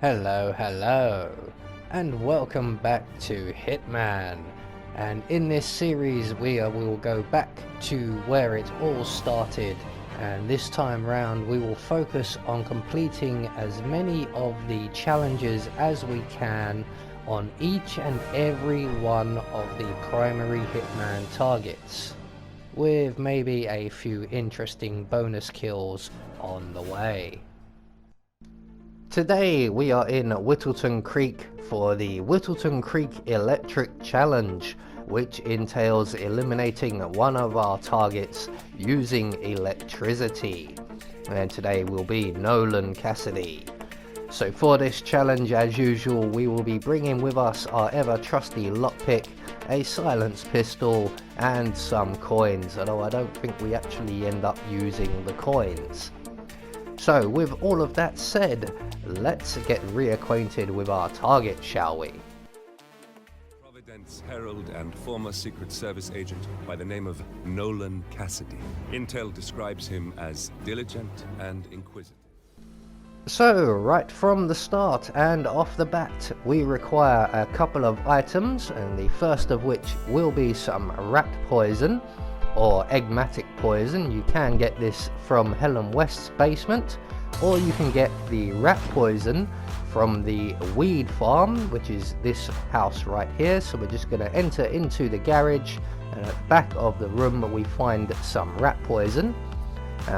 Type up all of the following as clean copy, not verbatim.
Hello, and welcome back to Hitman. And in this series we will go back to where it all started, and this time round we will focus on completing as many of the challenges as we can on each and every one of the primary Hitman targets, with maybe a few interesting bonus kills on the way. Today we are in Whittleton Creek for the Whittleton Creek Electric Challenge, which entails eliminating one of our targets using electricity. And today will be Nolan Cassidy. So for this challenge, as usual, we will be bringing with us our ever trusty lockpick, a silenced pistol and some coins, although I don't think we actually end up using the coins. So with all of that said, let's get reacquainted with our target, shall we? Providence herald and former Secret Service agent by the name of Nolan Cassidy. Intel describes him as diligent and inquisitive. So right from the start and off the bat, we require a couple of items, and the first of which will be some rat poison or eggmatic poison. You can get this from Helen West's basement, or you can get the rat poison from the weed farm, which is this house right here. So we're just going to enter into the garage, and at the back of the room we find some rat poison.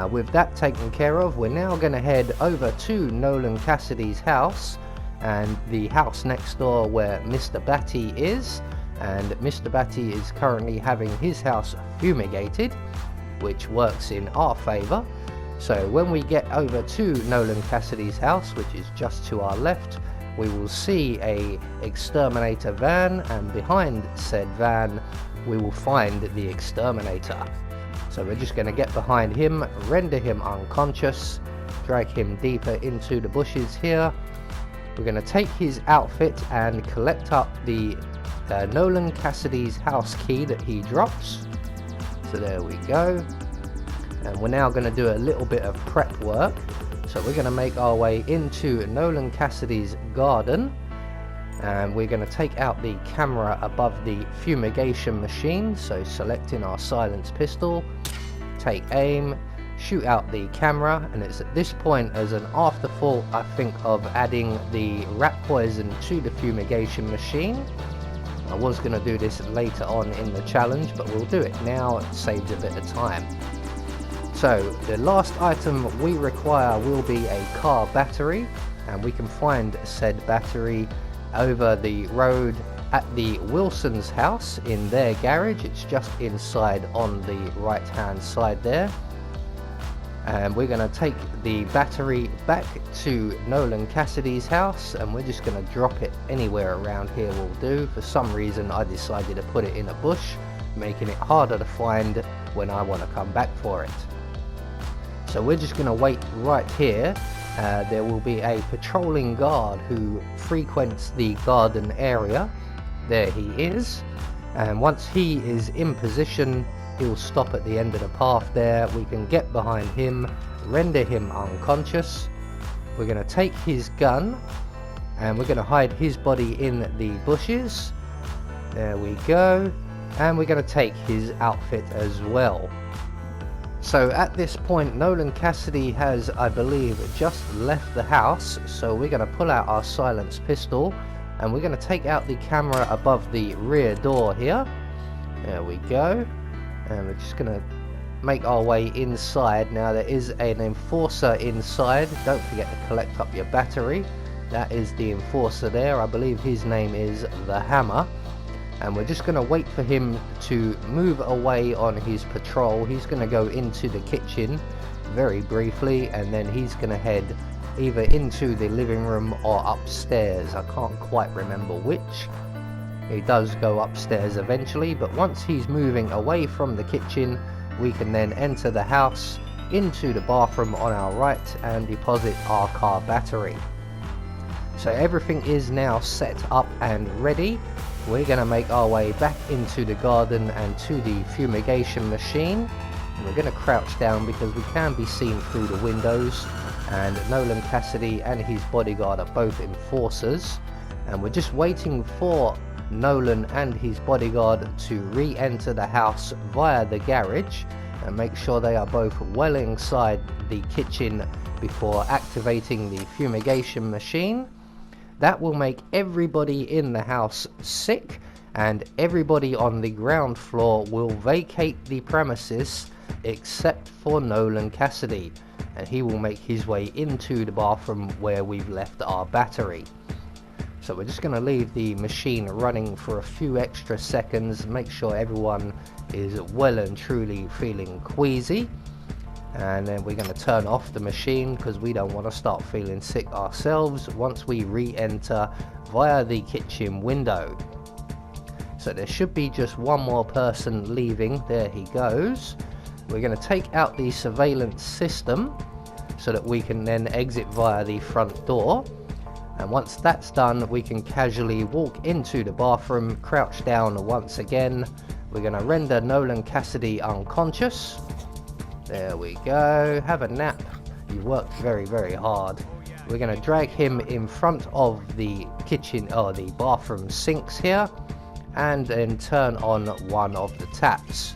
With that taken care of, we're now going to head over to Nolan Cassidy's house, and the house next door where Mr. Batty is. And Mr. Batty is currently having his house fumigated, which works in our favour. So when we get over to Nolan Cassidy's house, which is just to our left, we will see a exterminator van, and behind said van we will find the exterminator. So we're just going to get behind him, render him unconscious, drag him deeper into the bushes here. We're going to take his outfit and collect up the Nolan Cassidy's house key that he drops. So there we go. And we're now going to do a little bit of prep work. So we're going to make our way into Nolan Cassidy's garden, and we're going to take out the camera above the fumigation machine. So selecting our silenced pistol, take aim, shoot out the camera, and it's at this point, as an afterthought, I think of adding the rat poison to the fumigation machine. I was going to do this later on in the challenge, but we'll do it now. It saves a bit of time. So the last item we require will be a car battery, and we can find said battery over the road at the Wilson's house in their garage. It's just inside on the right hand side there. And we're going to take the battery back to Nolan Cassidy's house, and we're just going to drop it anywhere around here will do. For some reason I decided to put it in a bush, making it harder to find when I want to come back for it. So we're just going to wait right here. There will be a patrolling guard who frequents the garden area. There he is, and once he is in position, he'll stop at the end of the path there. We can get behind him, render him unconscious. We're going to take his gun, and we're going to hide his body in the bushes. There we go. And we're going to take his outfit as well. So at this point, Nolan Cassidy has, I believe, just left the house. So we're going to pull out our silenced pistol, and we're going to take out the camera above the rear door here. There we go. And we're just going to make our way inside. Now there is an enforcer inside. Don't forget to collect up your battery. That is the enforcer there. I believe his name is the Hammer. And we're just going to wait for him to move away on his patrol. He's going to go into the kitchen very briefly, and then he's going to head either into the living room or upstairs. I can't quite remember which. He does go upstairs eventually, but once he's moving away from the kitchen, we can then enter the house, into the bathroom on our right, and deposit our car battery. So everything is now set up and ready. We're going to make our way back into the garden and to the fumigation machine. And we're going to crouch down because we can be seen through the windows, and Nolan Cassidy and his bodyguard are both enforcers, and we're just waiting for Nolan and his bodyguard to re-enter the house via the garage and make sure they are both well inside the kitchen before activating the fumigation machine. That will make everybody in the house sick, and everybody on the ground floor will vacate the premises except for Nolan Cassidy, and he will make his way into the bathroom where we've left our battery. So we're just going to leave the machine running for a few extra seconds, make sure everyone is well and truly feeling queasy, and then we're going to turn off the machine because we don't want to start feeling sick ourselves once we re-enter via the kitchen window. So there should be just one more person leaving. There he goes. We're going to take out the surveillance system so that we can then exit via the front door. And once that's done, we can casually walk into the bathroom, crouch down once again. We're going to render Nolan Cassidy unconscious. There we go. Have a nap. You worked very, very hard. We're going to drag him in front of the kitchen or the bathroom sinks here, and then turn on one of the taps.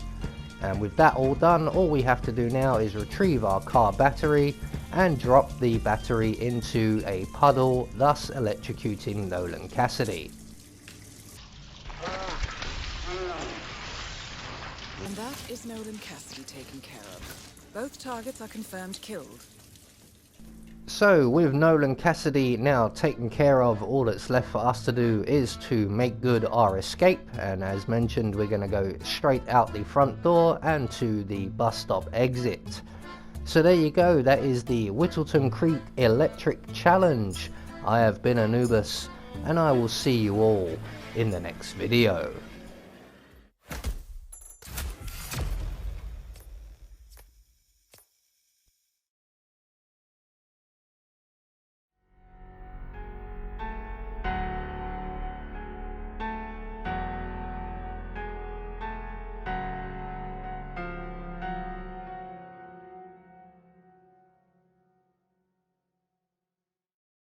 And with that all done, all we have to do now is retrieve our car battery and drop the battery into a puddle, thus electrocuting Nolan Cassidy. And that is Nolan Cassidy taken care of. Both targets are confirmed killed. So with Nolan Cassidy now taken care of, all that's left for us to do is to make good our escape, and as mentioned, we're going to go straight out the front door and to the bus stop exit. So there you go, that is the Whittleton Creek Electric Challenge. I have been Anubis, and I will see you all in the next video.